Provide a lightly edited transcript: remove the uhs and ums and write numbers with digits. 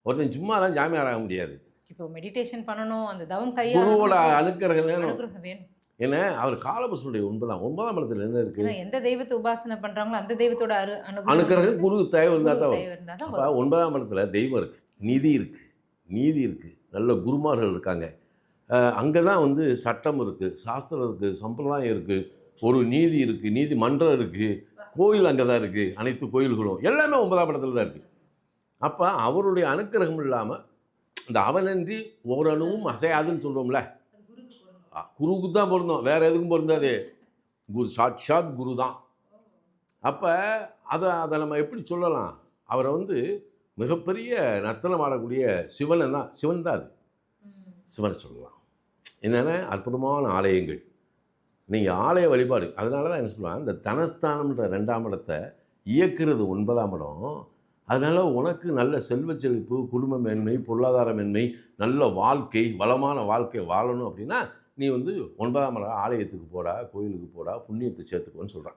ஒருத்தன் சும்மாலாம் ஜாமியார் ஆக முடியாது. இப்போ மெடிடேஷன் பண்ணணும், அந்த தவம் குருவோட கையாளணும், அனுக்கிரகம் வேணும். அனுகிரகம் வேணும். ஏன்னா அவர் காலபுருஷனுடைய 9ஆம் இடத்துல என்ன இருக்கு? ஏன்னா எந்த தெய்வத்தை உபாசனை பண்றாங்களோ அந்த தெய்வத்தோட அனுக்கிரகம் குரு தயவு இருந்தால் தான் தயவு வரும். இருந்தா தான் அப்போ வரும். 9ஆம் இடத்துல தெய்வம் இருக்குது, நீதி இருக்குது, நல்ல குருமார்கள் இருக்காங்க. அங்கே தான் வந்து சட்டம் இருக்குது, சாஸ்திரம் இருக்குது, சம்பிரதாயம் இருக்குது, ஒரு நீதி இருக்குது, நீதிமன்றம் இருக்குது, கோயில் அங்கே தான் இருக்குது, அனைத்து கோயில்களும் எல்லாமே 9ஆம் இடத்துல தான் இருக்குது. அப்போ அவருடைய அனுக்கிரகம் இல்லாமல் இந்த அவனின்றி ஓரணுவும் அசையாதுன்னு சொல்கிறோம்ல, குருவுக்கு தான் பொருந்தோம், வேறு எதுக்கும் பொருந்தாது. குரு சாட்சாத் குரு தான். அப்போ அதை நம்ம எப்படி சொல்லலாம்? அவரை வந்து மிகப்பெரிய நர்த்தனம் ஆடக்கூடிய சிவன் தான் அது. சிவனை சொல்லலாம். என்னென்ன அற்புதமான ஆலயங்கள், நீங்கள் ஆலய வழிபாடு. அதனால தான் என்ன சொல்லுவாங்க, இந்த தனஸ்தானம்ன்ற 2ஆம் இடத்தை இயக்கிறது 9ஆம் இடம். அதனால் உனக்கு நல்ல செல்வ செழிப்பு, குடும்ப மேன்மை, பொருளாதார மேன்மை, நல்ல வாழ்க்கை, வளமான வாழ்க்கை வாழணும் அப்படின்னா நீ வந்து 9ஆம் இடம் ஆலயத்துக்கு போடா, கோயிலுக்கு போடா, புண்ணியத்தை சேர்த்துக்கோன்னு சொல்கிறான்.